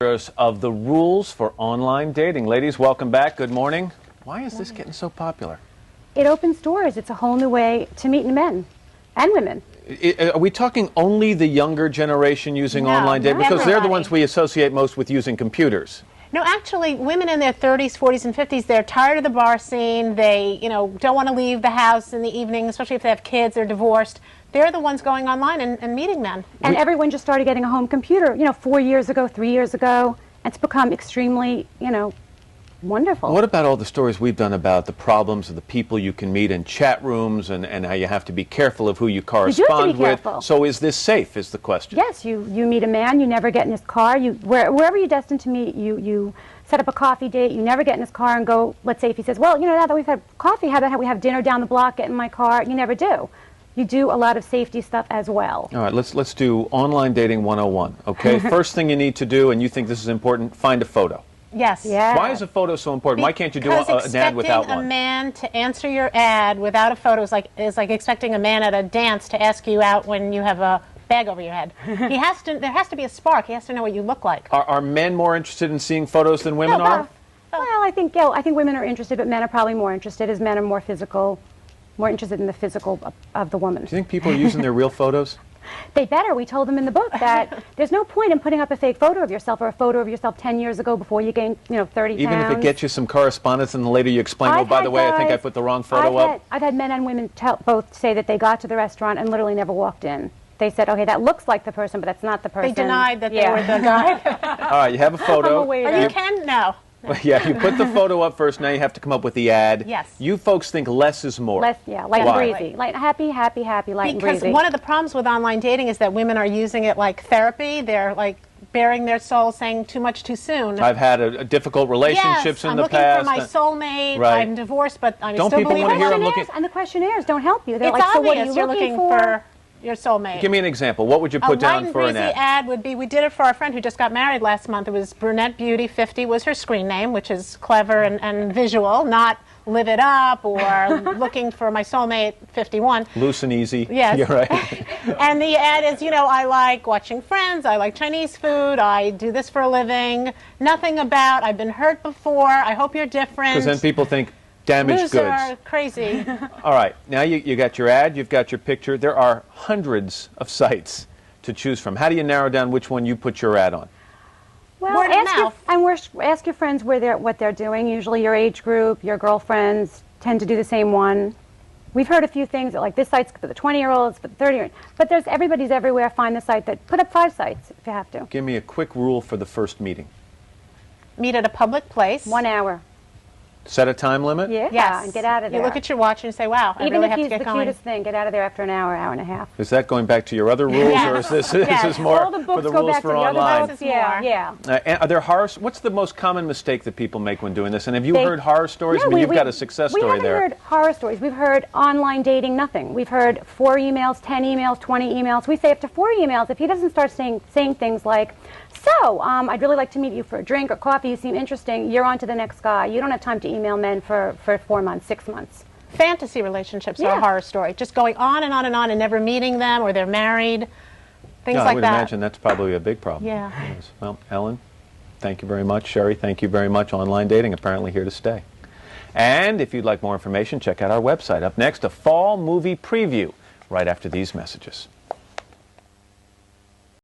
Of the rules for online dating. Ladies, welcome back. Good morning. Why is this getting so popular? It opens doors. It's a whole new way to meet men and women. Are we talking only the younger generation using online dating? Because everybody. they're the ones we associate most with using computers. No, actually, women in their 30s, 40s, and 50s, they're tired of the bar scene. They, don't want to leave the house in the evening, especially if they have kids or divorced. They're the ones going online and meeting men. And everyone just started getting a home computer, 4 years ago, 3 years ago. It's become extremely, wonderful. What about all the stories we've done about the problems of the people you can meet in chat rooms and how you have to be careful of who you correspond with? So is this safe, is the question? Yes, you meet a man, you never get in his car. Wherever you're destined to meet, you set up a coffee date, you never get in his car and go, let's say if he says, well, now that we've had coffee, how about we have dinner down the block, get in my car? You never do. You do a lot of safety stuff as well. All right, let's do online dating 101, okay? First thing you need to do, and you think this is important, find a photo. Yes. Yeah. Why is a photo so important? Why can't you do an ad without one? Expecting a man to answer your ad without a photo is like expecting a man at a dance to ask you out when you have a bag over your head. There has to be a spark. He has to know what you look like. Are men more interested in seeing photos than women are? Well, I think women are interested, but men are probably more interested, as men are more physical. More interested in the physical of the woman. Do you think people are using their real photos? They better. We told them in the book that there's no point in putting up a fake photo of yourself or a photo of yourself 10 years ago before you gained, 30 pounds. Even if it gets you some correspondence and later you explain, oh, by the way, I think I put the wrong photo up? I've had men and women both say that they got to the restaurant and literally never walked in. They said, okay, that looks like the person, but that's not the person. They denied that they were the guy. All right, you have a photo. Or you can? No. Yeah, you put the photo up first, now you have to come up with the ad. Yes. You folks think less is more. Light and breezy. Happy, light and breezy. Because one of the problems with online dating is that women are using it like therapy. They're like bearing their soul, saying too much too soon. I've had a difficult relationships in the past. I'm looking for my soulmate. Right. I'm divorced, but I don't still people believe want to hear I'm questionnaires, looking? and the questionnaires don't help you. They're it's like, obvious so what are you you're looking for your soulmate. Give me an example. What would you put down for an ad? A light and breezy ad would be, we did it for our friend who just got married last month. It was Brunette Beauty 50 was her screen name, which is clever and visual, not live it up or looking for my soulmate 51. Loose and easy. Yes. You're right. And the ad is, I like watching Friends, I like Chinese food, I do this for a living, nothing about, I've been hurt before, I hope you're different. Because then people think, damaged goods. Crazy. All right, now you got your ad, you've got your picture. There are hundreds of sites to choose from. How do you narrow down which one you put your ad on? Well, ask your friends what they're doing. Usually your age group, your girlfriends tend to do the same one. We've heard a few things that, like, this site's for the 20-year-olds, for the 30-year-olds. But everybody's everywhere. Find the site put up 5 sites if you have to. Give me a quick rule for the first meeting. Meet at a public place. 1 hour. Set a time limit? Yeah, and get out of there. You look at your watch and you say, wow, I Even really if have to he's get the going. cutest thing, get out of there after an hour, hour and a half. Is that going back to your other rules, or is this more all the books for the go rules back for to the online? other books. Yeah. And are there what's the most common mistake that people make when doing this? And have you heard horror stories? No, I mean, you've got a success story there. We haven't heard horror stories. We've heard online dating, nothing. We've heard 4 emails, 10 emails, 20 emails. We say up to 4 emails. If he doesn't start saying things like, so, I'd really like to meet you for a drink or coffee. You seem interesting. You're on to the next guy. You don't have time to email men for 4 months, 6 months. Fantasy relationships are a horror story. Just going on and on and on and never meeting them, or they're married. Things like that. I would imagine that's probably a big problem. Yeah. Yes. Well, Ellen, thank you very much. Sherry, thank you very much. Online dating, apparently here to stay. And if you'd like more information, check out our website. Up next, a fall movie preview right after these messages.